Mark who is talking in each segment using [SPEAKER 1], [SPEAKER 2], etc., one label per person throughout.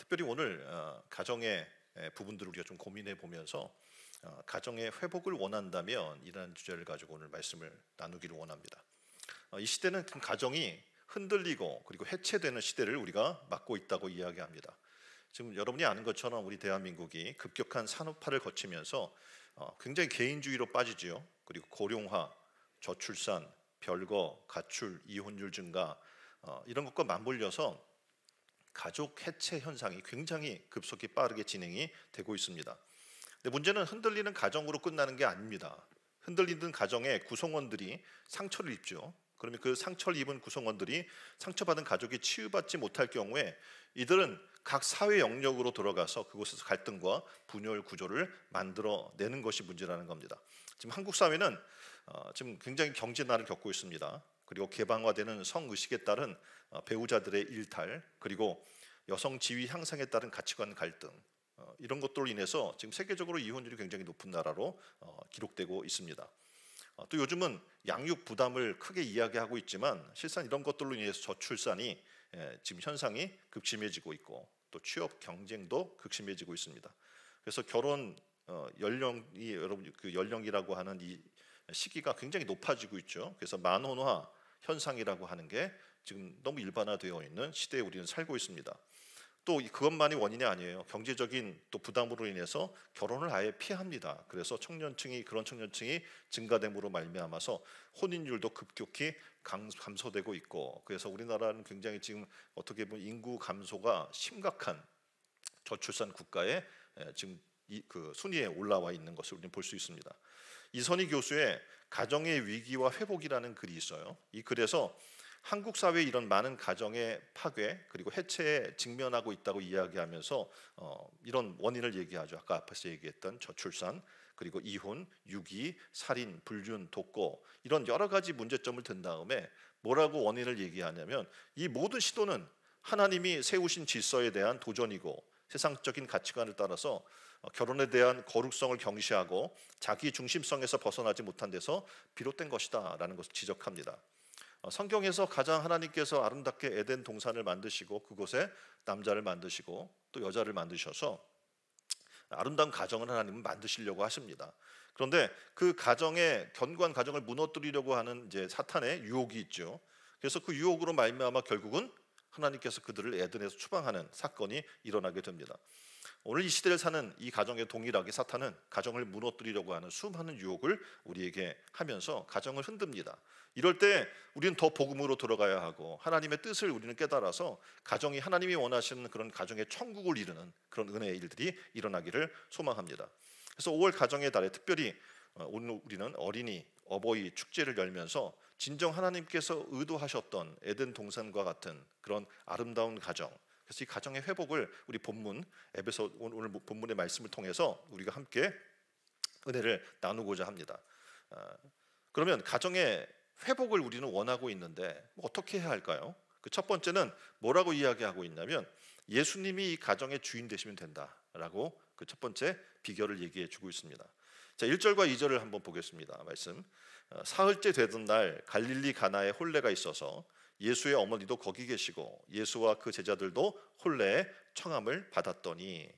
[SPEAKER 1] 특별히 오늘 가정의 부분들을 우리가 좀 고민해 보면서 가정의 회복을 원한다면 이라는 주제를 가지고 오늘 말씀을 나누기를 원합니다. 이 시대는 가정이 흔들리고 그리고 해체되는 시대를 우리가 맞고 있다고 이야기합니다. 지금 여러분이 아는 것처럼 우리 대한민국이 급격한 산업화를 거치면서 굉장히 개인주의로 빠지지요. 그리고 고령화, 저출산, 별거, 가출, 이혼율 증가 이런 것과 맞물려서 가족 해체 현상이 굉장히 급속히 빠르게 진행이 되고 있습니다. 근데 문제는 흔들리는 가정으로 끝나는 게 아닙니다. 흔들리는 가정의 구성원들이 상처를 입죠. 그러면 그 상처를 입은 구성원들이 상처받은 가족이 치유받지 못할 경우에 이들은 각 사회 영역으로 들어가서 그곳에서 갈등과 분열 구조를 만들어내는 것이 문제라는 겁니다. 지금 한국 사회는 지금 굉장히 경제난을 겪고 있습니다. 그리고 개방화되는 성의식에 따른 배우자들의 일탈, 그리고 여성 지위 향상에 따른 가치관 갈등, 이런 것들로 인해서 지금 세계적으로 이혼율이 굉장히 높은 나라로 기록되고 있습니다. 또 요즘은 양육 부담을 크게 이야기하고 있지만 실상 이런 것들로 인해서 저출산이 지금 현상이 극심해지고 있고 또 취업 경쟁도 극심해지고 있습니다. 그래서 결혼 연령이 여러분 그 연령이라고 하는 이 시기가 굉장히 높아지고 있죠. 그래서 만혼화 현상이라고 하는 게 지금 너무 일반화되어 있는 시대에 우리는 살고 있습니다. 또 그것만이 원인이 아니에요. 경제적인 또 부담으로 인해서 결혼을 아예 피합니다. 그래서 그런 청년층이 증가됨으로 말미암아서 혼인율도 급격히 감소되고 있고, 그래서 우리나라는 굉장히 지금 어떻게 보면 인구 감소가 심각한 저출산 국가에 지금 그 순위에 올라와 있는 것을 우리는 볼 수 있습니다. 이선희 교수의 가정의 위기와 회복이라는 글이 있어요. 이 글에서 한국 사회의 이런 많은 가정의 파괴 그리고 해체에 직면하고 있다고 이야기하면서 이런 원인을 얘기하죠. 아까 앞에서 얘기했던 저출산, 그리고 이혼, 유기, 살인, 불륜, 독거, 이런 여러 가지 문제점을 든 다음에 뭐라고 원인을 얘기하냐면 이 모든 시도는 하나님이 세우신 질서에 대한 도전이고 세상적인 가치관을 따라서 결혼에 대한 거룩성을 경시하고 자기 중심성에서 벗어나지 못한 데서 비롯된 것이다 라는 것을 지적합니다. 성경에서 가장 하나님께서 아름답게 에덴 동산을 만드시고 그곳에 남자를 만드시고 또 여자를 만드셔서 아름다운 가정을 하나님은 만드시려고 하십니다. 그런데 그 가정의 견고한 가정을 무너뜨리려고 하는 이제 사탄의 유혹이 있죠. 그래서 그 유혹으로 말미암아 결국은 하나님께서 그들을 에덴에서 추방하는 사건이 일어나게 됩니다. 오늘 이 시대를 사는 이 가정에 동일하게 사탄은 가정을 무너뜨리려고 하는 수많은 유혹을 우리에게 하면서 가정을 흔듭니다. 이럴 때 우리는 더 복음으로 들어가야 하고 하나님의 뜻을 우리는 깨달아서 가정이 하나님이 원하시는 그런 가정의 천국을 이루는 그런 은혜의 일들이 일어나기를 소망합니다. 그래서 5월 가정의 달에 특별히 오늘 우리는 어린이 어버이 축제를 열면서 진정 하나님께서 의도하셨던 에덴 동산과 같은 그런 아름다운 가정, 그래서 이 가정의 회복을 우리 본문 에베소 오늘 본문의 말씀을 통해서 우리가 함께 은혜를 나누고자 합니다. 그러면 가정의 회복을 우리는 원하고 있는데 어떻게 해야 할까요? 그 첫 번째는 뭐라고 이야기하고 있냐면 예수님이 이 가정의 주인 되시면 된다라고 그 첫 번째 비결을 얘기해 주고 있습니다. 자, 1절과 2절을 한번 보겠습니다. 말씀. 사흘째 되던 날 갈릴리 가나에 혼례가 있어서 예수의 어머니도 거기 계시고 예수와 그 제자들도 혼례에 청함을 받았더니,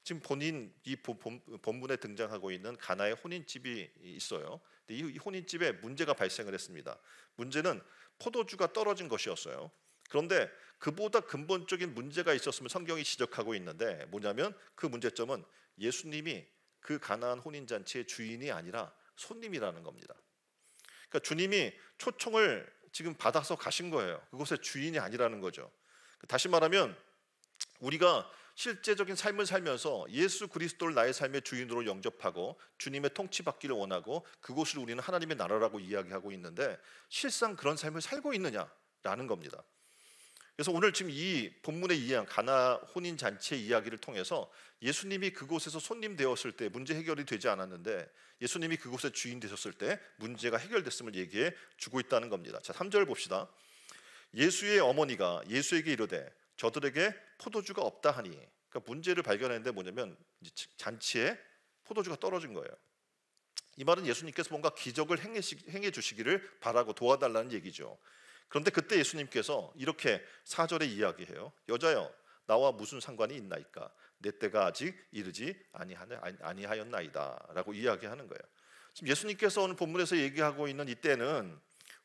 [SPEAKER 1] 지금 본인 이 본문에 등장하고 있는 가나의 혼인집이 있어요. 근데 이 혼인집에 문제가 발생을 했습니다. 문제는 포도주가 떨어진 것이었어요. 그런데 그보다 근본적인 문제가 있었으면 성경이 지적하고 있는데 뭐냐면 그 문제점은 예수님이 그 가나안 혼인잔치의 주인이 아니라 손님이라는 겁니다. 그러니까 주님이 초청을 지금 받아서 가신 거예요. 그곳의 주인이 아니라는 거죠. 다시 말하면 우리가 실제적인 삶을 살면서 예수 그리스도를 나의 삶의 주인으로 영접하고 주님의 통치받기를 원하고 그곳을 우리는 하나님의 나라라고 이야기하고 있는데 실상 그런 삶을 살고 있느냐라는 겁니다. 그래서 오늘 지금 이 본문의 이야기, 가나 혼인 잔치의 이야기를 통해서 예수님이 그곳에서 손님 되었을 때 문제 해결이 되지 않았는데 예수님이 그곳의 주인 되셨을 때 문제가 해결됐음을 얘기해 주고 있다는 겁니다. 자, 3절 봅시다. 예수의 어머니가 예수에게 이르되 저들에게 포도주가 없다 하니, 그러니까 문제를 발견했는데 뭐냐면 잔치에 포도주가 떨어진 거예요. 이 말은 예수님께서 뭔가 기적을 행해 주시기를 바라고 도와달라는 얘기죠. 그런데 그때 예수님께서 이렇게 4절에 이야기해요. 여자여, 나와 무슨 상관이 있나이까? 내 때가 아직 이르지 아니하였나이다 라고 이야기하는 거예요. 지금 예수님께서 오늘 본문에서 얘기하고 있는 이 때는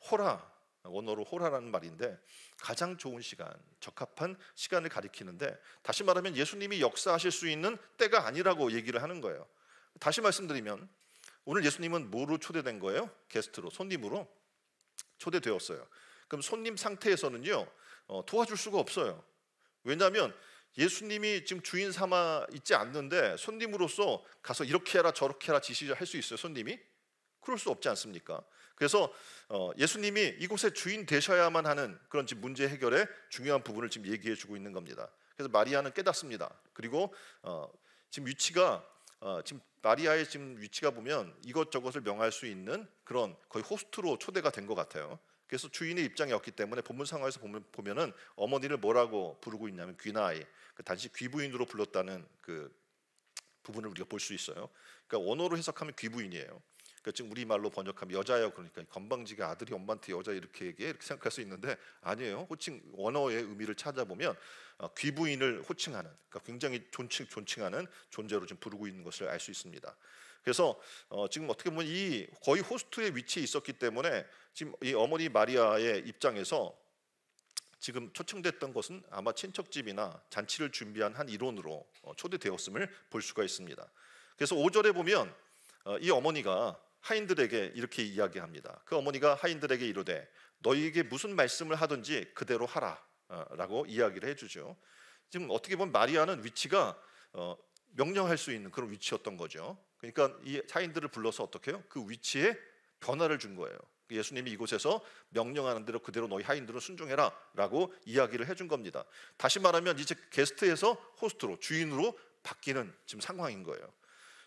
[SPEAKER 1] 호라, 원어로 호라라는 말인데 가장 좋은 시간, 적합한 시간을 가리키는데, 다시 말하면 예수님이 역사하실 수 있는 때가 아니라고 얘기를 하는 거예요. 다시 말씀드리면 오늘 예수님은 뭐로 초대된 거예요? 게스트로, 손님으로 초대되었어요. 그럼 손님 상태에서는요 도와줄 수가 없어요. 왜냐하면 예수님이 지금 주인 삼아 있지 않는데 손님으로서 가서 이렇게 해라 저렇게 해라 지시할 수 있어요? 손님이? 그럴 수 없지 않습니까? 그래서 예수님이 이곳에 주인 되셔야만 하는 그런 지금 문제 해결의 중요한 부분을 지금 얘기해 주고 있는 겁니다. 그래서 마리아는 깨닫습니다. 그리고 지금 위치가 지금 마리아의 지금 위치가 보면 이것저것을 명할 수 있는 그런 거의 호스트로 초대가 된 것 같아요. 그래서 주인의 입장이었기 때문에 본문 상황에서 보면은 어머니를 뭐라고 부르고 있냐면 귀나이, 단지 귀부인으로 불렀다는 그 부분을 우리가 볼 수 있어요. 그러니까 원어로 해석하면 귀부인이에요. 그러니까 지금 우리 말로 번역하면 여자예요. 그러니까 건방지게 아들이 엄마한테 여자 이렇게 얘기해 이렇게 생각할 수 있는데 아니에요. 호칭 원어의 의미를 찾아보면 귀부인을 호칭하는, 그러니까 굉장히 존칭하는 존재로 지금 부르고 있는 것을 알 수 있습니다. 그래서 지금 어떻게 보면 이 거의 호스트의 위치에 있었기 때문에 지금 이 어머니 마리아의 입장에서 지금 초청됐던 것은 아마 친척집이나 잔치를 준비한 한 일원으로 초대되었음을 볼 수가 있습니다. 그래서 5절에 보면 이 어머니가 하인들에게 이렇게 이야기합니다. 그 어머니가 하인들에게 이르되 너희에게 무슨 말씀을 하든지 그대로 하라 라고 이야기를 해주죠. 지금 어떻게 보면 마리아는 위치가 명령할 수 있는 그런 위치였던 거죠. 그러니까 이 하인들을 불러서 어떻게 해요? 그 위치에 변화를 준 거예요. 예수님이 이곳에서 명령하는 대로 그대로 너희 하인들은 순종해라 라고 이야기를 해준 겁니다. 다시 말하면 이제 게스트에서 호스트로, 주인으로 바뀌는 지금 상황인 거예요.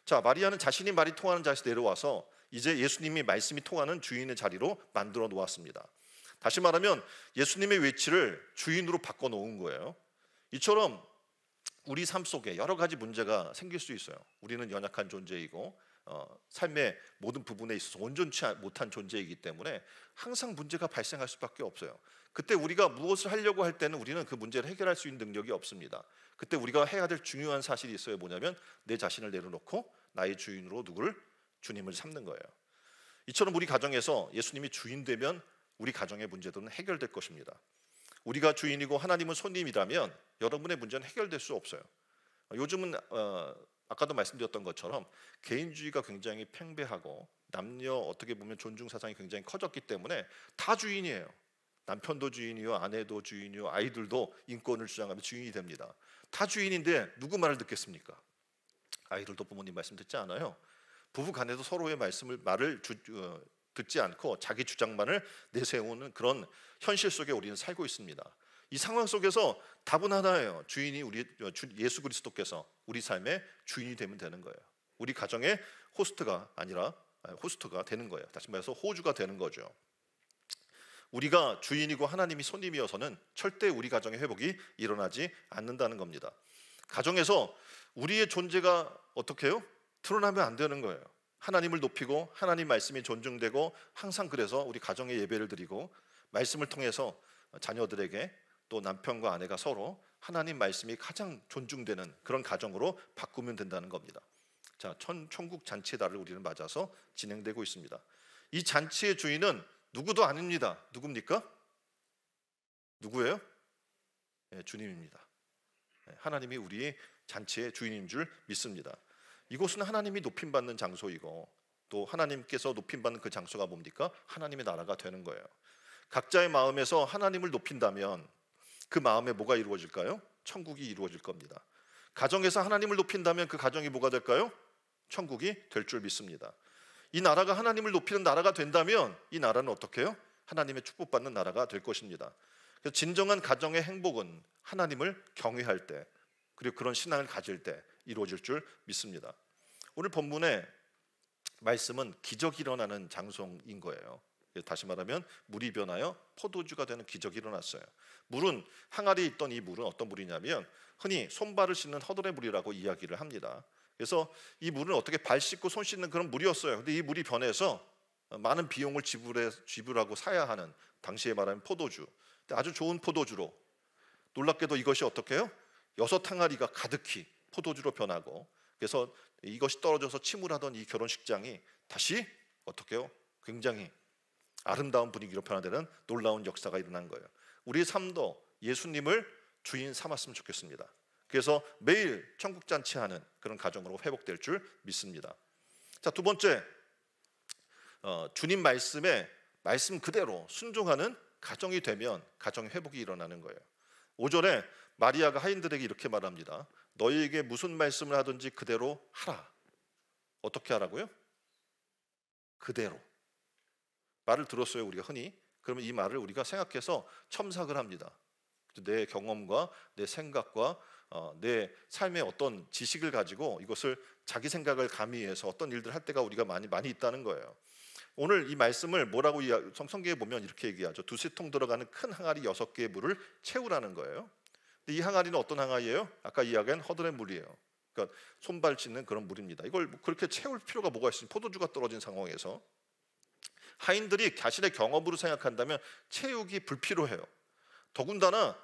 [SPEAKER 1] 자, 마리아는 자신이 말이 통하는 자리에서 내려와서 이제 예수님이 말씀이 통하는 주인의 자리로 만들어 놓았습니다. 다시 말하면 예수님의 위치를 주인으로 바꿔 놓은 거예요. 이처럼 우리 삶 속에 여러 가지 문제가 생길 수 있어요. 우리는 연약한 존재이고 삶의 모든 부분에 있어서 온전치 못한 존재이기 때문에 항상 문제가 발생할 수밖에 없어요. 그때 우리가 무엇을 하려고 할 때는 우리는 그 문제를 해결할 수 있는 능력이 없습니다. 그때 우리가 해야 될 중요한 사실이 있어요. 뭐냐면 내 자신을 내려놓고 나의 주인으로 누구를? 주님을 삼는 거예요. 이처럼 우리 가정에서 예수님이 주인 되면 우리 가정의 문제들은 해결될 것입니다. 우리가 주인이고 하나님은 손님이라면 여러분의 문제는 해결될 수 없어요. 요즘은 아까도 말씀드렸던 것처럼 개인주의가 굉장히 팽배하고 남녀 어떻게 보면 존중 사상이 굉장히 커졌기 때문에 다 주인이에요. 남편도 주인이요, 아내도 주인이요, 아이들도 인권을 주장하면 주인이 됩니다. 다 주인인데 누구 말을 듣겠습니까? 아이들도 부모님 말씀 듣지 않아요. 부부 간에도 서로의 말을 듣지 않고 자기 주장만을 내세우는 그런 현실 속에 우리는 살고 있습니다. 이 상황 속에서 답은 하나예요. 주인이 우리 예수 그리스도께서 우리 삶의 주인이 되면 되는 거예요. 우리 가정의 호스트가 아니라 호스트가 되는 거예요. 다시 말해서 호주가 되는 거죠. 우리가 주인이고 하나님이 손님이어서는 절대 우리 가정의 회복이 일어나지 않는다는 겁니다. 가정에서 우리의 존재가 어떻게 해요? 드러나면 안 되는 거예요. 하나님을 높이고 하나님 말씀이 존중되고 항상 그래서 우리 가정의 예배를 드리고 말씀을 통해서 자녀들에게 또 남편과 아내가 서로 하나님 말씀이 가장 존중되는 그런 가정으로 바꾸면 된다는 겁니다. 자, 천국 잔치의 날을 우리는 맞아서 진행되고 있습니다. 이 잔치의 주인은 누구도 아닙니다. 누굽니까? 누구예요? 네, 주님입니다. 네, 하나님이 우리 잔치의 주인인 줄 믿습니다. 이곳은 하나님이 높임받는 장소이고 또 하나님께서 높임받는 그 장소가 뭡니까? 하나님의 나라가 되는 거예요. 각자의 마음에서 하나님을 높인다면 그 마음에 뭐가 이루어질까요? 천국이 이루어질 겁니다. 가정에서 하나님을 높인다면 그 가정이 뭐가 될까요? 천국이 될 줄 믿습니다. 이 나라가 하나님을 높이는 나라가 된다면 이 나라는 어떻게 해요? 하나님의 축복받는 나라가 될 것입니다. 그래서 진정한 가정의 행복은 하나님을 경외할 때 그리고 그런 신앙을 가질 때 이루어질 줄 믿습니다. 오늘 본문의 말씀은 기적이 일어나는 장소인 거예요. 다시 말하면 물이 변하여 포도주가 되는 기적이 일어났어요. 물은 항아리에 있던 이 물은 어떤 물이냐면 흔히 손발을 씻는 허들의 물이라고 이야기를 합니다. 그래서 이 물은 어떻게 발 씻고 손 씻는 그런 물이었어요. 근데 이 물이 변해서 많은 비용을 지불하고 사야 하는 당시에 말하면 포도주, 아주 좋은 포도주로 놀랍게도 이것이 어떻게 해요? 6 항아리가 가득히 포도주로 변하고, 그래서 이것이 떨어져서 침울하던 이 결혼식장이 다시 어떻게 해요? 굉장히 아름다운 분위기로 변화되는 놀라운 역사가 일어난 거예요. 우리 삶도 예수님을 주인 삼았으면 좋겠습니다. 그래서 매일 천국 잔치하는 그런 가정으로 회복될 줄 믿습니다. 자, 두 번째, 주님 말씀에 말씀 그대로 순종하는 가정이 되면 가정의 회복이 일어나는 거예요. 5절에 마리아가 하인들에게 이렇게 말합니다. 너희에게 무슨 말씀을 하든지 그대로 하라. 어떻게 하라고요? 그대로. 말을 들었어요, 우리가 흔히. 그러면 이 말을 우리가 생각해서 첨삭을 합니다. 내 경험과 내 생각과 내 삶의 어떤 지식을 가지고 이것을 자기 생각을 가미해서 어떤 일들을 할 때가 우리가 많이 있다는 거예요. 오늘 이 말씀을 뭐라고 성경에 보면 이렇게 얘기하죠. 2-3통 들어가는 큰 항아리 6개의 물을 채우라는 거예요. 근데 이 항아리는 어떤 항아리예요? 아까 이야기한 허들의 물이에요. 그러니까 손발 씻는 그런 물입니다. 이걸 그렇게 채울 필요가 뭐가 있어요? 포도주가 떨어진 상황에서. 하인들이 자신의 경험으로 생각한다면 채우기 불필요해요. 더군다나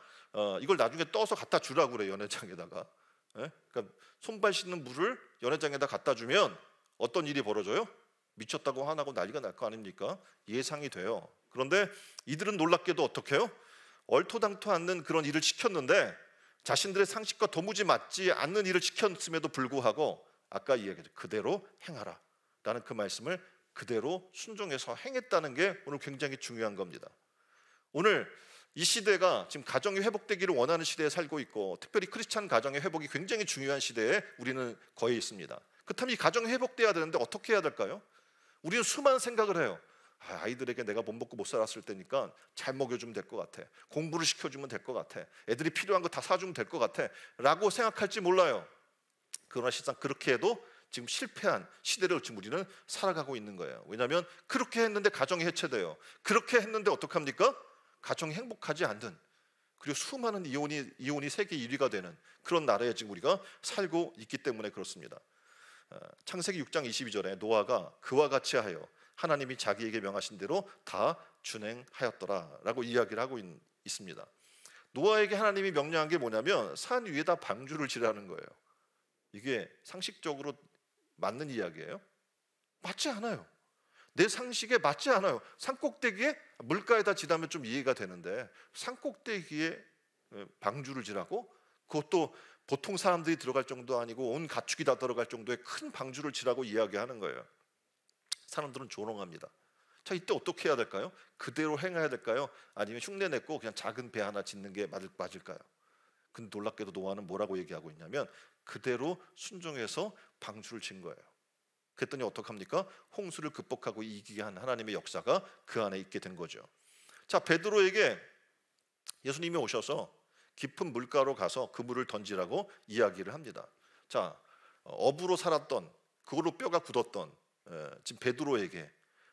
[SPEAKER 1] 이걸 나중에 떠서 갖다 주라고 그래요, 연회장에다가. 그러니까 손발 씻는 물을 연회장에다 갖다 주면 어떤 일이 벌어져요? 미쳤다고 화나고 난리가 날 거 아닙니까? 예상이 돼요. 그런데 이들은 놀랍게도 어떻게 해요? 얼토당토 않는 그런 일을 시켰는데 자신들의 상식과 도무지 맞지 않는 일을 시켰음에도 불구하고 아까 이야기했죠. 그대로 행하라 라는 그 말씀을 그대로 순종해서 행했다는 게 오늘 굉장히 중요한 겁니다. 오늘 이 시대가 지금 가정이 회복되기를 원하는 시대에 살고 있고, 특별히 크리스찬 가정의 회복이 굉장히 중요한 시대에 우리는 거해 있습니다. 그렇다면 이 가정이 회복돼야 되는데 어떻게 해야 될까요? 우리는 수많은 생각을 해요. 아이들에게 내가 못 먹고 못 살았을 때니까 잘 먹여주면 될 것 같아. 공부를 시켜주면 될 것 같아. 애들이 필요한 거 다 사주면 될 것 같아 라고 생각할지 몰라요. 그러나 실상 그렇게 해도 지금 실패한 시대를 지금 우리는 살아가고 있는 거예요. 왜냐하면 그렇게 했는데 가정이 해체돼요. 그렇게 했는데 어떡합니까? 가정이 행복하지 않는, 그리고 수많은 이혼이 세계 1위가 되는 그런 나라에 지금 우리가 살고 있기 때문에 그렇습니다. 창세기 6장 22절에 노아가 그와 같이 하여 하나님이 자기에게 명하신 대로 다 준행하였더라 라고 이야기를 하고 있습니다. 노아에게 하나님이 명령한 게 뭐냐면 산 위에다 방주를 지라는 거예요. 이게 상식적으로 맞는 이야기예요? 맞지 않아요. 내 상식에 맞지 않아요. 산꼭대기에 물가에다 지다면 좀 이해가 되는데 산꼭대기에 방주를 지라고? 그것도 보통 사람들이 들어갈 정도 아니고 온 가축이 다 들어갈 정도의 큰 방주를 지라고 이야기하는 거예요. 사람들은 조롱합니다. 자, 이때 어떻게 해야 될까요? 그대로 행해야 될까요? 아니면 흉내내고 그냥 작은 배 하나 짓는 게 맞을까요? 근데 놀랍게도 노아는 뭐라고 얘기하고 있냐면 그대로 순종해서 방주를 진 거예요. 그랬더니 어떡합니까? 홍수를 극복하고 이기게 한 하나님의 역사가 그 안에 있게 된 거죠. 자, 베드로에게 예수님이 오셔서 깊은 물가로 가서 그 물을 던지라고 이야기를 합니다. 자, 어부로 살았던, 그걸로 뼈가 굳었던 지금 베드로에게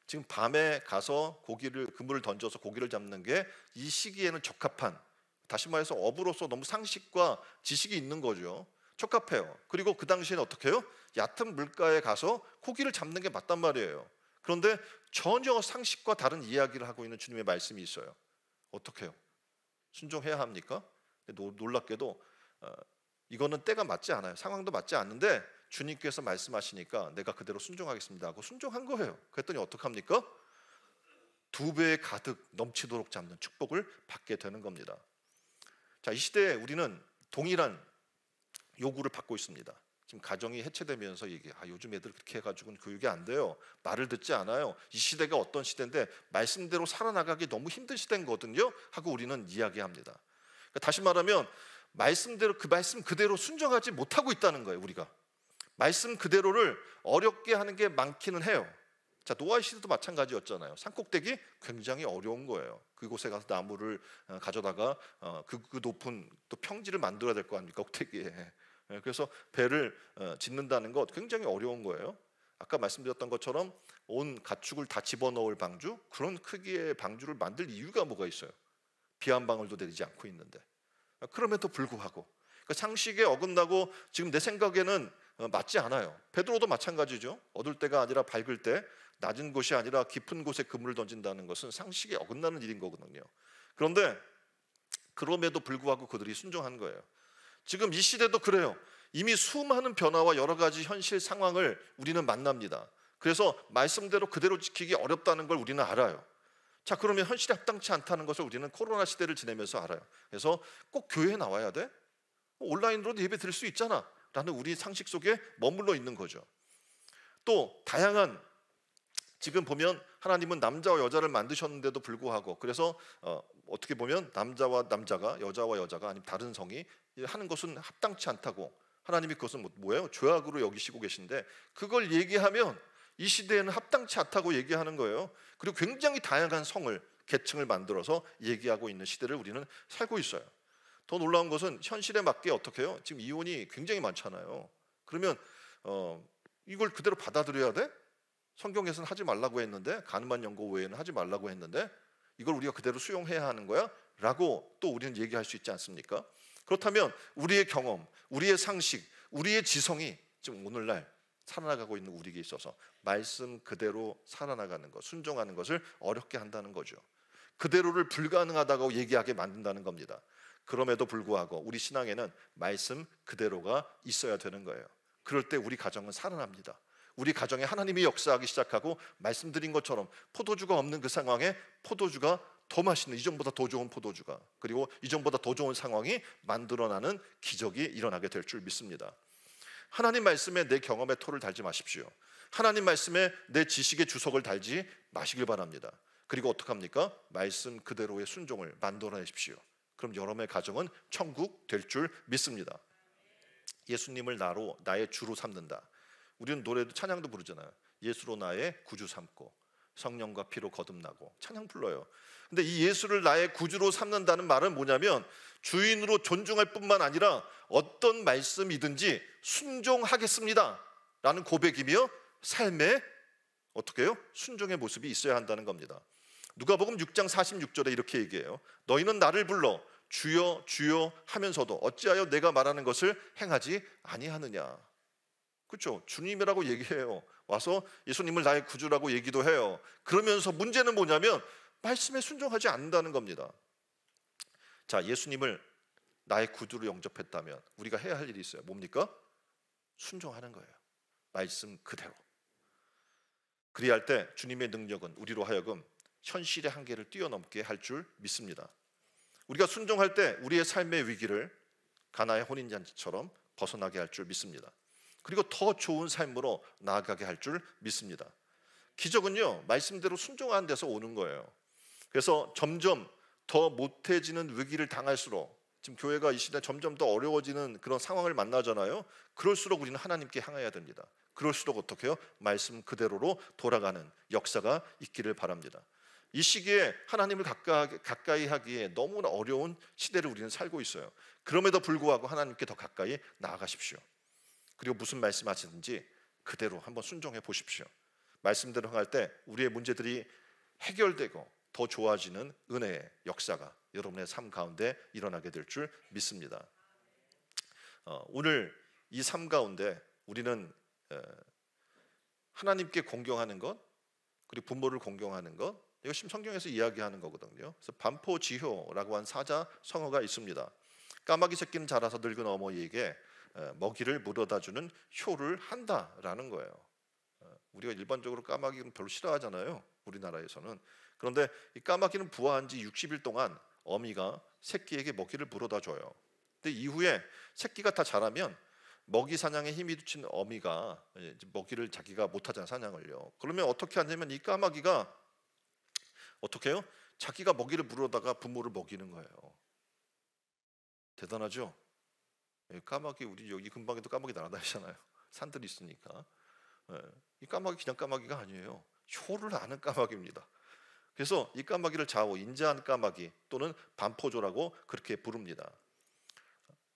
[SPEAKER 1] 지금 밤에 가서 그 물을 던져서 고기를 잡는 게 이 시기에는 적합한, 다시 말해서 어부로서 너무 상식과 지식이 있는 거죠. 적합해요. 그리고 그 당시에는 어떻게 해요? 얕은 물가에 가서 고기를 잡는 게 맞단 말이에요. 그런데 전혀 상식과 다른 이야기를 하고 있는 주님의 말씀이 있어요. 어떻게 해요? 순종해야 합니까? 놀랍게도 이거는 때가 맞지 않아요. 상황도 맞지 않는데 주님께서 말씀하시니까 내가 그대로 순종하겠습니다 하고 순종한 거예요. 그랬더니 어떡합니까? 2배 가득 넘치도록 잡는 축복을 받게 되는 겁니다. 자, 이 시대에 우리는 동일한 요구를 받고 있습니다. 지금 가정이 해체되면서 요즘 애들 그렇게 해가지고는 교육이 안 돼요. 말을 듣지 않아요. 이 시대가 어떤 시대인데 말씀대로 살아나가기 너무 힘든 시대거든요 하고 우리는 이야기합니다. 그러니까 다시 말하면 말씀대로 그 말씀 그대로 순종하지 못하고 있다는 거예요. 우리가 말씀 그대로를 어렵게 하는 게 많기는 해요. 자, 노아 시대도 마찬가지였잖아요. 산꼭대기 굉장히 어려운 거예요. 그곳에 가서 나무를 가져다가 그 높은 또 평지를 만들어야 될 거 아닙니까? 꼭대기에. 그래서 배를 짓는다는 것 굉장히 어려운 거예요. 아까 말씀드렸던 것처럼 온 가축을 다 집어넣을 방주, 그런 크기의 방주를 만들 이유가 뭐가 있어요? 비 한 방울도 내리지 않고 있는데. 그럼에도 불구하고 그러니까 상식에 어긋나고 지금 내 생각에는 맞지 않아요. 베드로도 마찬가지죠. 어둘 때가 아니라 밝을 때, 낮은 곳이 아니라 깊은 곳에 그물을 던진다는 것은 상식에 어긋나는 일인 거거든요. 그런데 그럼에도 불구하고 그들이 순종한 거예요. 지금 이 시대도 그래요. 이미 수많은 변화와 여러 가지 현실 상황을 우리는 만납니다. 그래서 말씀대로 그대로 지키기 어렵다는 걸 우리는 알아요. 자, 그러면 현실에 합당치 않다는 것을 우리는 코로나 시대를 지내면서 알아요. 그래서 꼭 교회에 나와야 돼? 온라인으로도 예배 드릴 수 있잖아 라는 우리 상식 속에 머물러 있는 거죠. 또 다양한, 지금 보면 하나님은 남자와 여자를 만드셨는데도 불구하고, 그래서 어떻게 보면 남자와 남자가, 여자와 여자가, 아니면 다른 성이 하는 것은 합당치 않다고 하나님이 그것은 뭐예요? 죄악으로 여기시고 계신데, 그걸 얘기하면 이 시대에는 합당치 않다고 얘기하는 거예요. 그리고 굉장히 다양한 성을, 계층을 만들어서 얘기하고 있는 시대를 우리는 살고 있어요. 더 놀라운 것은 현실에 맞게 어떻게 해요? 지금 이혼이 굉장히 많잖아요. 그러면 이걸 그대로 받아들여야 돼? 성경에서는 하지 말라고 했는데, 간음한 연고 외에는 하지 말라고 했는데 이걸 우리가 그대로 수용해야 하는 거야? 라고 또 우리는 얘기할 수 있지 않습니까? 그렇다면 우리의 경험, 우리의 상식, 우리의 지성이 지금 오늘날 살아나가고 있는 우리에게 있어서 말씀 그대로 살아나가는 것, 순종하는 것을 어렵게 한다는 거죠. 그대로를 불가능하다고 얘기하게 만든다는 겁니다. 그럼에도 불구하고 우리 신앙에는 말씀 그대로가 있어야 되는 거예요. 그럴 때 우리 가정은 살아납니다. 우리 가정에 하나님이 역사하기 시작하고, 말씀드린 것처럼 포도주가 없는 그 상황에 포도주가 더 맛있는, 이전보다 더 좋은 포도주가, 그리고 이전보다 더 좋은 상황이 만들어나는 기적이 일어나게 될 줄 믿습니다. 하나님 말씀에 내 경험의 토를 달지 마십시오. 하나님 말씀에 내 지식의 주석을 달지 마시길 바랍니다. 그리고 어떡합니까? 말씀 그대로의 순종을 만들어내십시오. 그럼 여러분의 가정은 천국 될 줄 믿습니다. 예수님을 나의 주로 삼는다. 우리는 노래도, 찬양도 부르잖아요. 예수로 나의 구주 삼고 성령과 피로 거듭나고, 찬양 불러요. 근데 이 예수를 나의 구주로 삼는다는 말은 뭐냐면, 주인으로 존중할 뿐만 아니라 어떤 말씀이든지 순종하겠습니다 라는 고백이며, 삶에 어떻게 해요? 순종의 모습이 있어야 한다는 겁니다. 누가복음 6장 46절에 이렇게 얘기해요. 너희는 나를 불러 주여 주여 하면서도 어찌하여 내가 말하는 것을 행하지 아니하느냐. 그렇죠? 주님이라고 얘기해요. 와서 예수님을 나의 구주라고 얘기도 해요. 그러면서 문제는 뭐냐면 말씀에 순종하지 않는다는 겁니다. 자, 예수님을 나의 구주로 영접했다면 우리가 해야 할 일이 있어요. 뭡니까? 순종하는 거예요. 말씀 그대로. 그리할 할 때 주님의 능력은 우리로 하여금 현실의 한계를 뛰어넘게 할 줄 믿습니다. 우리가 순종할 때 우리의 삶의 위기를 가나의 혼인잔치처럼 벗어나게 할 줄 믿습니다. 그리고 더 좋은 삶으로 나아가게 할 줄 믿습니다. 기적은요, 말씀대로 순종하는 데서 오는 거예요. 그래서 점점 더 못해지는 위기를 당할수록, 지금 교회가 이 시대 점점 더 어려워지는 그런 상황을 만나잖아요. 그럴수록 우리는 하나님께 향해야 됩니다. 그럴수록 어떻게 해요? 말씀 그대로로 돌아가는 역사가 있기를 바랍니다. 이 시기에 하나님을 가까이 하기에 너무나 어려운 시대를 우리는 살고 있어요. 그럼에도 불구하고 하나님께 더 가까이 나아가십시오. 그리고 무슨 말씀하시든지 그대로 한번 순종해 보십시오. 말씀대로 행할 때 우리의 문제들이 해결되고 더 좋아지는 은혜의 역사가 여러분의 삶 가운데 일어나게 될 줄 믿습니다. 오늘 이 삶 가운데 우리는 하나님께 공경하는 것, 그리고 부모를 공경하는 것, 이것이 성경에서 이야기하는 거거든요. 그래서 반포지효라고 한 사자 성어가 있습니다. 까마귀 새끼는 자라서 늙은 어머니에게 먹이를 물어다 주는 효를 한다라는 거예요. 우리가 일반적으로 까마귀는 별로 싫어하잖아요, 우리나라에서는. 그런데 이 까마귀는 부화한 지 60일 동안 어미가 새끼에게 먹이를 물어다 줘요. 근데 이후에 새끼가 다 자라면 먹이 사냥에 힘이 붙인 어미가 먹이를 자기가 못하잖아요, 사냥을요. 그러면 어떻게 하냐면 이 까마귀가 어떻게 해요? 자기가 먹이를 물어다가 부모를 먹이는 거예요. 대단하죠? 까마귀, 우리 여기 근방에도 까마귀 날아다니잖아요. 산들이 있으니까. 이 까마귀 그냥 까마귀가 아니에요. 효를 아는 까마귀입니다. 그래서 이 까마귀를 좌우 인자한 까마귀 또는 반포조라고 그렇게 부릅니다.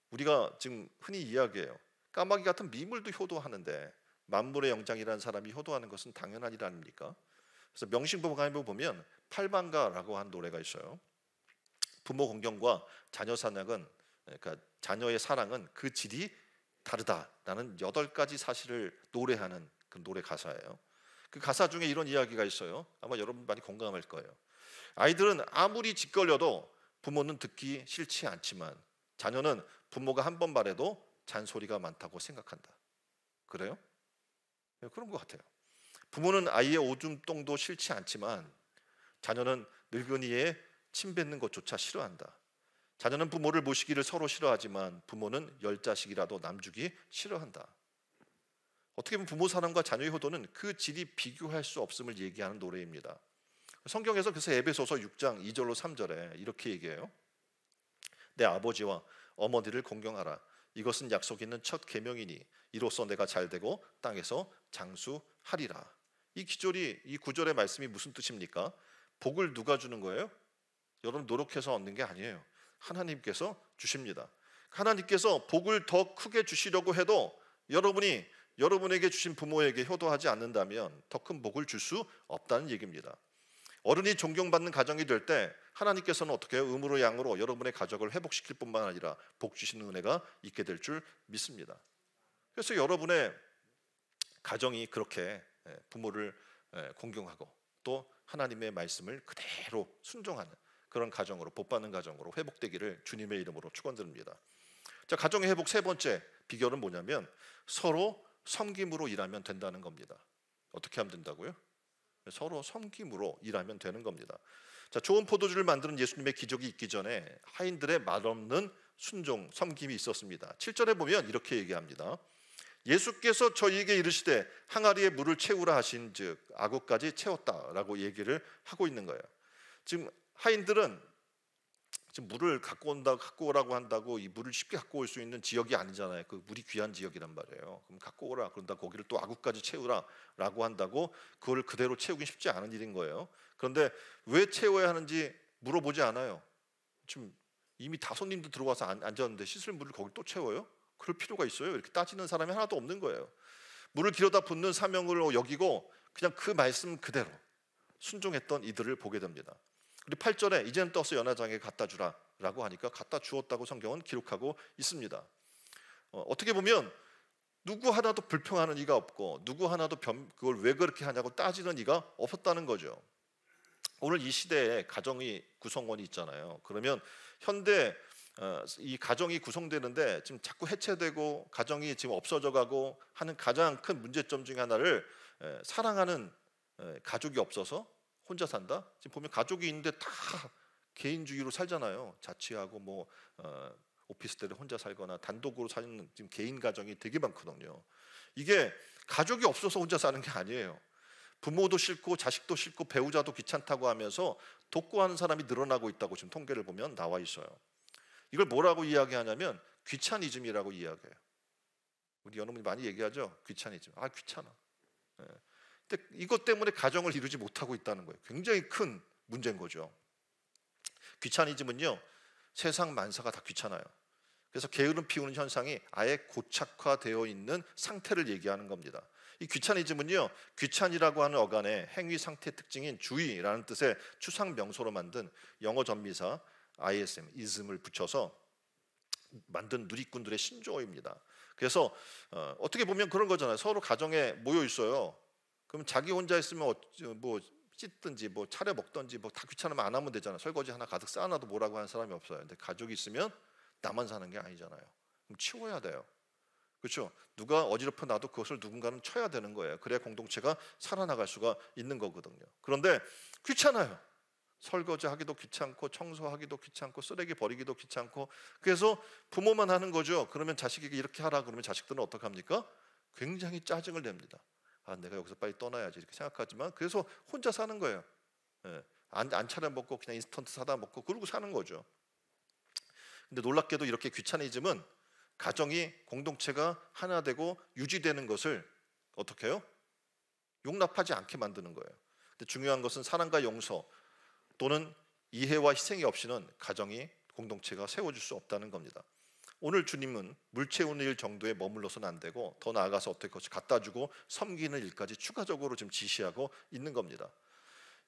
[SPEAKER 1] 우리가 지금 흔히 이야기해요. 까마귀 같은 미물도 효도하는데 만물의 영장이라는 사람이 효도하는 것은 당연한 일 아닙니까? 그래서 명심보감에 보면 팔방가라고 한 노래가 있어요. 부모 공경과 자녀 사냥은, 그러니까 자녀의 사랑은 그 질이 다르다라는 8가지 사실을 노래하는 그 노래 가사예요. 그 가사 중에 이런 이야기가 있어요. 아마 여러분 많이 공감할 거예요. 아이들은 아무리 짓걸려도 부모는 듣기 싫지 않지만 자녀는 부모가 한 번 말해도 잔소리가 많다고 생각한다. 그래요? 네, 그런 것 같아요. 부모는 아이의 오줌똥도 싫지 않지만 자녀는 늙은이의 침 뱉는 것조차 싫어한다. 자녀는 부모를 모시기를 서로 싫어하지만 부모는 10자식이라도 남주기 싫어한다. 어떻게 보면 부모 사랑과 자녀의 효도는 그 질이 비교할 수 없음을 얘기하는 노래입니다. 성경에서 그래서 에베소서 6장 2절로 3절에 이렇게 얘기해요. 내 아버지와 어머니를 공경하라. 이것은 약속 있는 첫 계명이니 이로써 내가 잘되고 땅에서 장수하리라. 이 구절의 말씀이 무슨 뜻입니까? 복을 누가 주는 거예요? 여러분 노력해서 얻는 게 아니에요. 하나님께서 주십니다. 하나님께서 복을 더 크게 주시려고 해도 여러분에게 주신 부모에게 효도하지 않는다면 더 큰 복을 줄 수 없다는 얘기입니다. 어른이 존경받는 가정이 될 때 하나님께서는 어떻게 해요? 음으로 양으로 여러분의 가족을 회복시킬 뿐만 아니라 복 주시는 은혜가 있게 될 줄 믿습니다. 그래서 여러분의 가정이 그렇게 부모를 공경하고 또 하나님의 말씀을 그대로 순종하는 그런 가정으로, 복받는 가정으로 회복되기를 주님의 이름으로 축원드립니다. 자, 가정의 회복 세 번째 비결은 뭐냐면 서로 섬김으로 일하면 된다는 겁니다. 어떻게 하면 된다고요? 서로 섬김으로 일하면 되는 겁니다. 자, 좋은 포도주를 만드는 예수님의 기적이 있기 전에 하인들의 말없는 순종, 섬김이 있었습니다. 7절에 보면 이렇게 얘기합니다. 예수께서 저희에게 이르시되 항아리에 물을 채우라 하신즉 아구까지 채웠다라고 얘기를 하고 있는 거예요. 지금 하인들은 지금 물을 갖고 오라고 한다고 이 물을 쉽게 갖고 올 수 있는 지역이 아니잖아요. 그 물이 귀한 지역이란 말이에요. 그럼 갖고 오라 그런다 거기를 또 아구까지 채우라라고 한다고 그걸 그대로 채우기 쉽지 않은 일인 거예요. 그런데 왜 채워야 하는지 물어보지 않아요. 지금 이미 다 손님도 들어와서 앉았는데 씻을 물을 거기 또 채워요? 그럴 필요가 있어요? 이렇게 따지는 사람이 하나도 없는 거예요. 물을 길어다 붓는 사명을 여기고 그냥 그 말씀 그대로 순종했던 이들을 보게 됩니다. 그리고 8절에 이제는 떠서 연회장에 갖다 주라 라고 하니까 갖다 주었다고 성경은 기록하고 있습니다. 어떻게 보면 누구 하나도 불평하는 이가 없고 누구 하나도 그걸 왜 그렇게 하냐고 따지는 이가 없었다는 거죠. 오늘 이 시대에 가정이 구성원이 있잖아요. 그러면 현대 이 가정이 구성되는데 지금 자꾸 해체되고 가정이 지금 없어져가고 하는 가장 큰 문제점 중에 하나를 사랑하는 가족이 없어서 혼자 산다. 지금 보면 가족이 있는데 다 개인주의로 살잖아요. 자취하고 뭐 오피스텔에 혼자 살거나 단독으로 사는 지금 개인 가정이 되게 많거든요. 이게 가족이 없어서 혼자 사는 게 아니에요. 부모도 싫고 자식도 싫고 배우자도 귀찮다고 하면서 독고하는 사람이 늘어나고 있다고 지금 통계를 보면 나와 있어요. 이걸 뭐라고 이야기하냐면 귀차니즘이라고 이야기해요. 우리 여러분이 많이 얘기하죠. 귀차니즘. 아 귀찮아. 근데 이것 때문에 가정을 이루지 못하고 있다는 거예요. 굉장히 큰 문제인 거죠. 귀차니즘은요 세상 만사가 다 귀찮아요. 그래서 게으름 피우는 현상이 아예 고착화되어 있는 상태를 얘기하는 겁니다. 이 귀차니즘은요 귀찮이라고 하는 어간의 행위 상태 특징인 주의라는 뜻의 추상 명소로 만든 영어 전미사 ism, ism을 붙여서 만든 누리꾼들의 신조어입니다. 그래서 어떻게 보면 그런 거잖아요. 서로 가정에 모여 있어요. 그럼 자기 혼자 있으면 뭐 씻든지 뭐 차려 먹든지 뭐 다 귀찮으면 안 하면 되잖아요. 설거지 하나 가득 쌓아놔도 뭐라고 하는 사람이 없어요. 근데 가족이 있으면 나만 사는 게 아니잖아요. 그럼 치워야 돼요. 그렇죠? 누가 어지럽혀 놔도 그것을 누군가는 쳐야 되는 거예요. 그래야 공동체가 살아나갈 수가 있는 거거든요. 그런데 귀찮아요. 설거지하기도 귀찮고 청소하기도 귀찮고 쓰레기 버리기도 귀찮고 그래서 부모만 하는 거죠. 그러면 자식에게 이렇게 하라 그러면 자식들은 어떻게 합니까? 굉장히 짜증을 냅니다. 아 내가 여기서 빨리 떠나야지 이렇게 생각하지만 그래서 혼자 사는 거예요. 안 차려 먹고 그냥 인스턴트 사다 먹고 그러고 사는 거죠. 근데 놀랍게도 이렇게 귀차니즘은 가정이 공동체가 하나 되고 유지되는 것을 어떻게 해요? 용납하지 않게 만드는 거예요. 근데 중요한 것은 사랑과 용서 또는 이해와 희생이 없이는 가정이 공동체가 세워질 수 없다는 겁니다. 오늘 주님은 물 채우는 일 정도에 머물러서는 안 되고 더 나아가서 어떻게 그것을 갖다 주고 섬기는 일까지 추가적으로 지금 지시하고 있는 겁니다.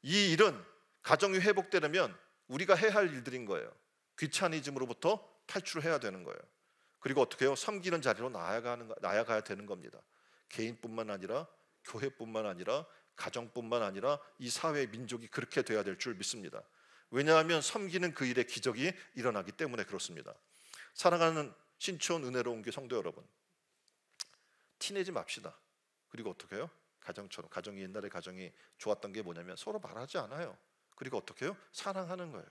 [SPEAKER 1] 이 일은 가정이 회복되려면 우리가 해야 할 일들인 거예요. 귀차니즘으로부터 탈출해야 되는 거예요. 그리고 어떻게 해요? 섬기는 자리로 나아가야 되는 겁니다. 개인뿐만 아니라 교회뿐만 아니라 가정뿐만 아니라 이 사회의 민족이 그렇게 돼야 될 줄 믿습니다. 왜냐하면 섬기는 그 일에 기적이 일어나기 때문에 그렇습니다. 사랑하는 신촌 은혜로운 교회 성도 여러분, 티내지 맙시다. 그리고 어떻게 해요? 가정처럼, 가정이 옛날에 가정이 좋았던 게 뭐냐면 서로 말하지 않아요. 그리고 어떻게 해요? 사랑하는 거예요.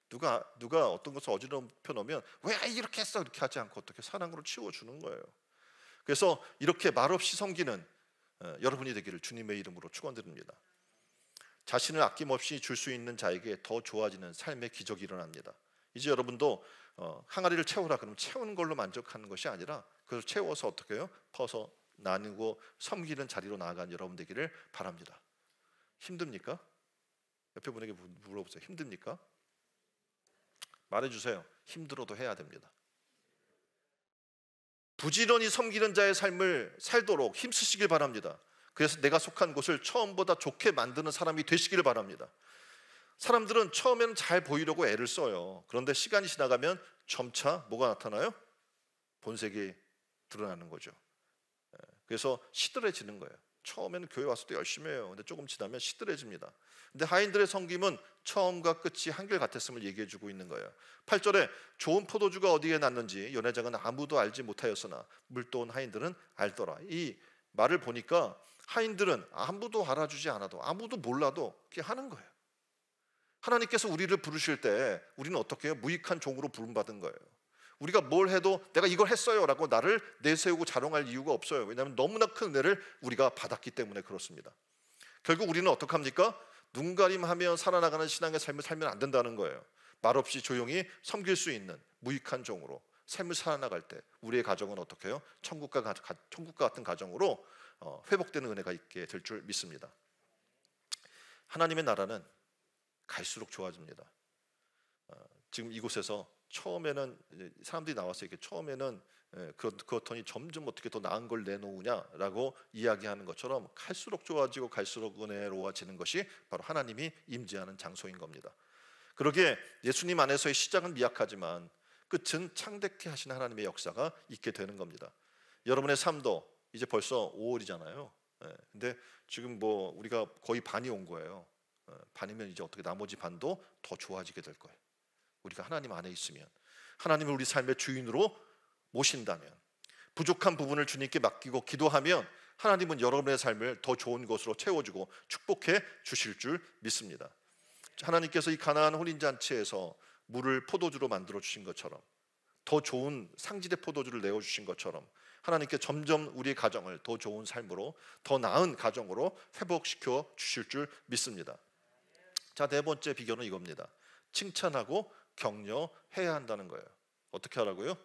[SPEAKER 1] 누가 어떤 것을 어지럽혀 놓으면 왜 이렇게 했어? 이렇게 하지 않고 어떻게 사랑으로 치워주는 거예요. 그래서 이렇게 말없이 섬기는 여러분이 되기를 주님의 이름으로 축원드립니다. 자신을 아낌없이 줄 수 있는 자에게 더 좋아지는 삶의 기적이 일어납니다. 이제 여러분도 항아리를 채우라 그러면 채우는 걸로 만족하는 것이 아니라 그걸 채워서 어떻게 해요? 퍼서 나누고 섬기는 자리로 나아간 여러분 되기를 바랍니다. 힘듭니까? 옆에 분에게 물어보세요. 힘듭니까? 말해주세요. 힘들어도 해야 됩니다. 부지런히 섬기는 자의 삶을 살도록 힘쓰시길 바랍니다. 그래서 내가 속한 곳을 처음보다 좋게 만드는 사람이 되시기를 바랍니다. 사람들은 처음에는 잘 보이려고 애를 써요. 그런데 시간이 지나가면 점차 뭐가 나타나요? 본색이 드러나는 거죠. 그래서 시들해지는 거예요. 처음에는 교회 와서도 열심히 해요. 근데 조금 지나면 시들해집니다. 근데 하인들의 섬김은 처음과 끝이 한결같았음을 얘기해주고 있는 거예요. 8절에 좋은 포도주가 어디에 났는지 연회장은 아무도 알지 못하였으나 물도온 하인들은 알더라. 이 말을 보니까 하인들은 아무도 알아주지 않아도 아무도 몰라도 그렇게 하는 거예요. 하나님께서 우리를 부르실 때 우리는 어떻게 해요? 무익한 종으로 부름받은 거예요. 우리가 뭘 해도 내가 이걸 했어요 라고 나를 내세우고 자랑할 이유가 없어요. 왜냐하면 너무나 큰 은혜를 우리가 받았기 때문에 그렇습니다. 결국 우리는 어떡합니까? 눈가림하며 살아나가는 신앙의 삶을 살면 안 된다는 거예요. 말없이 조용히 섬길 수 있는 무익한 종으로 삶을 살아나갈 때 우리의 가정은 어떻게 해요? 천국과 같은 가정으로 회복되는 은혜가 있게 될 줄 믿습니다. 하나님의 나라는 갈수록 좋아집니다. 지금 이곳에서 처음에는 사람들이 나와서 이렇게 처음에는 그렇더니 점점 어떻게 더 나은 걸 내놓으냐라고 이야기하는 것처럼 갈수록 좋아지고 갈수록 은혜로워지는 것이 바로 하나님이 임재하는 장소인 겁니다. 그러기에 예수님 안에서의 시작은 미약하지만 끝은 창대케 하시는 하나님의 역사가 있게 되는 겁니다. 여러분의 삶도 이제 벌써 5월이잖아요. 근데 지금 뭐 우리가 거의 반이 온 거예요. 반이면 이제 어떻게 나머지 반도 더 좋아지게 될 거예요. 우리가 하나님 안에 있으면, 하나님을 우리 삶의 주인으로 모신다면, 부족한 부분을 주님께 맡기고 기도하면 하나님은 여러분의 삶을 더 좋은 것으로 채워주고 축복해 주실 줄 믿습니다. 하나님께서 이 가나안 혼인잔치에서 물을 포도주로 만들어 주신 것처럼, 더 좋은 상지대 포도주를 내어주신 것처럼 하나님께 점점 우리의 가정을 더 좋은 삶으로, 더 나은 가정으로 회복시켜 주실 줄 믿습니다. 자, 네 번째 비결은 이겁니다. 칭찬하고 격려해야 한다는 거예요. 어떻게 하라고요?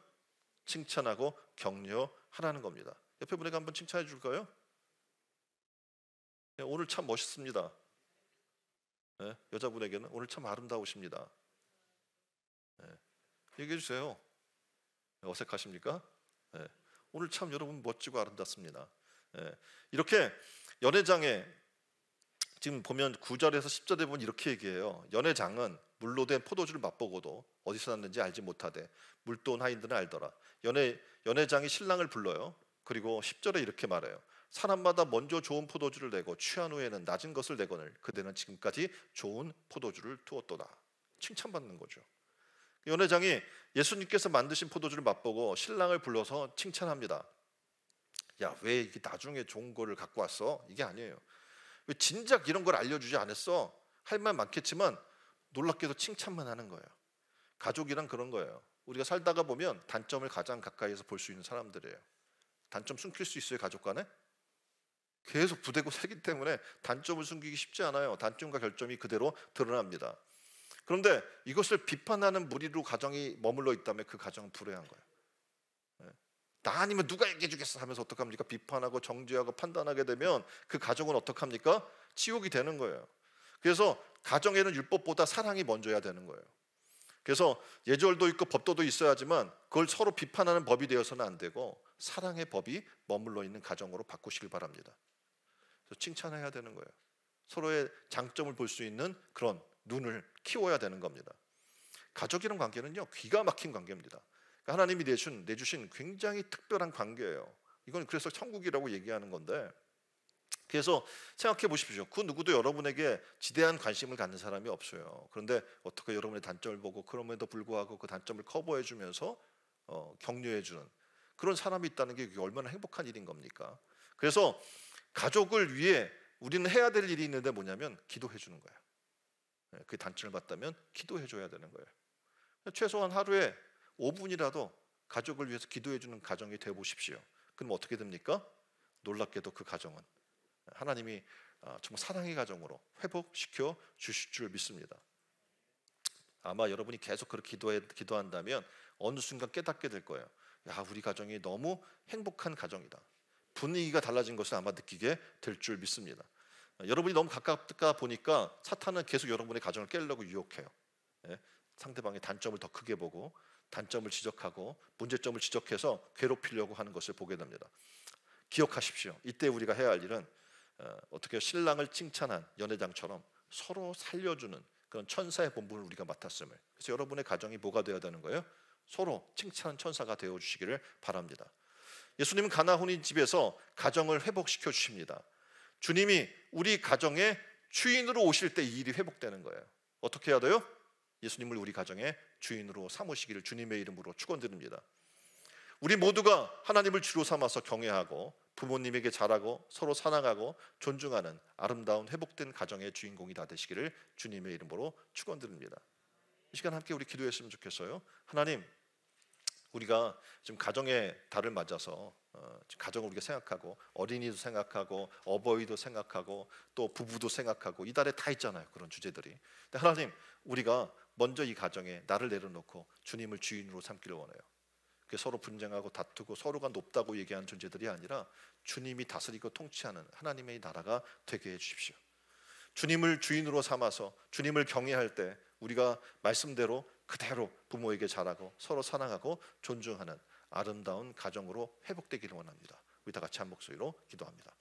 [SPEAKER 1] 칭찬하고 격려하라는 겁니다. 옆에 분에게 한번 칭찬해 줄까요? 네, 오늘 참 멋있습니다. 네, 여자분에게는 오늘 참 아름다우십니다. 네, 얘기해 주세요. 네, 어색하십니까? 네, 오늘 참 여러분 멋지고 아름답습니다. 네, 이렇게 연회장에 지금 보면 9절에서 10절에 보면 이렇게 얘기해요. 연회장은 물로 된 포도주를 맛보고도 어디서 났는지 알지 못하되 물도온 하인들은 알더라. 연회장이 신랑을 불러요. 그리고 10절에 이렇게 말해요. 사람마다 먼저 좋은 포도주를 내고 취한 후에는 낮은 것을 내거늘 그대는 지금까지 좋은 포도주를 두었도다. 칭찬받는 거죠. 연회장이 예수님께서 만드신 포도주를 맛보고 신랑을 불러서 칭찬합니다. 야, 왜 이게 나중에 좋은 거를 갖고 왔어? 이게 아니에요. 왜 진작 이런 걸 알려주지 않았어? 할 말 많겠지만 놀랍게도 칭찬만 하는 거예요. 가족이란 그런 거예요. 우리가 살다가 보면 단점을 가장 가까이에서 볼 수 있는 사람들이에요. 단점 숨길 수 있어요, 가족 간에? 계속 부대고 살기 때문에 단점을 숨기기 쉽지 않아요. 단점과 결점이 그대로 드러납니다. 그런데 이것을 비판하는 무리로 가정이 머물러 있다면 그 가정은 불행한 거예요. 나 아니면 누가 얘기해 주겠어 하면서 어떡합니까? 비판하고 정죄하고 판단하게 되면 그 가정은 어떡합니까? 지옥이 되는 거예요. 그래서 가정에는 율법보다 사랑이 먼저야 되는 거예요. 그래서 예절도 있고 법도도 있어야지만 그걸 서로 비판하는 법이 되어서는 안 되고 사랑의 법이 머물러 있는 가정으로 바꾸시길 바랍니다. 그래서 칭찬해야 되는 거예요. 서로의 장점을 볼 수 있는 그런 눈을 키워야 되는 겁니다. 가족이란 관계는요, 기가 막힌 관계입니다. 하나님이 내주신 굉장히 특별한 관계예요. 이건 그래서 천국이라고 얘기하는 건데, 그래서 생각해 보십시오. 그 누구도 여러분에게 지대한 관심을 갖는 사람이 없어요. 그런데 어떻게 여러분의 단점을 보고 그럼에도 불구하고 그 단점을 커버해 주면서 격려해주는 그런 사람이 있다는 게 얼마나 행복한 일인 겁니까? 그래서 가족을 위해 우리는 해야 될 일이 있는데 뭐냐면 기도해 주는 거예요. 그 단점을 봤다면 기도해 줘야 되는 거예요. 최소한 하루에 5분이라도 가족을 위해서 기도해 주는 가정이 되어 보십시오. 그럼 어떻게 됩니까? 놀랍게도 그 가정은 하나님이 정말 사랑의 가정으로 회복시켜 주실 줄 믿습니다. 아마 여러분이 계속 그렇게 기도한다면 어느 순간 깨닫게 될 거예요. 야, 우리 가정이 너무 행복한 가정이다. 분위기가 달라진 것을 아마 느끼게 될 줄 믿습니다. 여러분이 너무 가깝다 보니까 사탄은 계속 여러분의 가정을 깨려고 유혹해요. 상대방의 단점을 더 크게 보고 단점을 지적하고 문제점을 지적해서 괴롭히려고 하는 것을 보게 됩니다. 기억하십시오. 이때 우리가 해야 할 일은 어떻게 신랑을 칭찬한 연회장처럼 서로 살려주는 그런 천사의 본분을 우리가 맡았음을. 그래서 여러분의 가정이 뭐가 되어야 되는 거예요? 서로 칭찬 천사가 되어 주시기를 바랍니다. 예수님은 가나 혼인집에서 가정을 회복시켜 주십니다. 주님이 우리 가정의 주인으로 오실 때 이 일이 회복되는 거예요. 어떻게 해야 돼요? 예수님을 우리 가정의 주인으로 삼으시기를 주님의 이름으로 축원드립니다. 우리 모두가 하나님을 주로 삼아서 경외하고 부모님에게 잘하고 서로 사랑하고 존중하는 아름다운 회복된 가정의 주인공이 다 되시기를 주님의 이름으로 축원드립니다. 이 시간 함께 우리 기도했으면 좋겠어요. 하나님, 우리가 지금 가정의 달을 맞아서 가정을 우리가 생각하고 어린이도 생각하고 어버이도 생각하고 또 부부도 생각하고 이 달에 다 있잖아요. 그런 주제들이. 근데 하나님, 우리가 먼저 이 가정에 나를 내려놓고 주님을 주인으로 삼기를 원해요. 서로 분쟁하고 다투고 서로가 높다고 얘기하는 존재들이 아니라 주님이 다스리고 통치하는 하나님의 나라가 되게 해주십시오. 주님을 주인으로 삼아서 주님을 경외할 때 우리가 말씀대로 그대로 부모에게 잘하고 서로 사랑하고 존중하는 아름다운 가정으로 회복되기를 원합니다. 우리 다 같이 한 목소리로 기도합니다.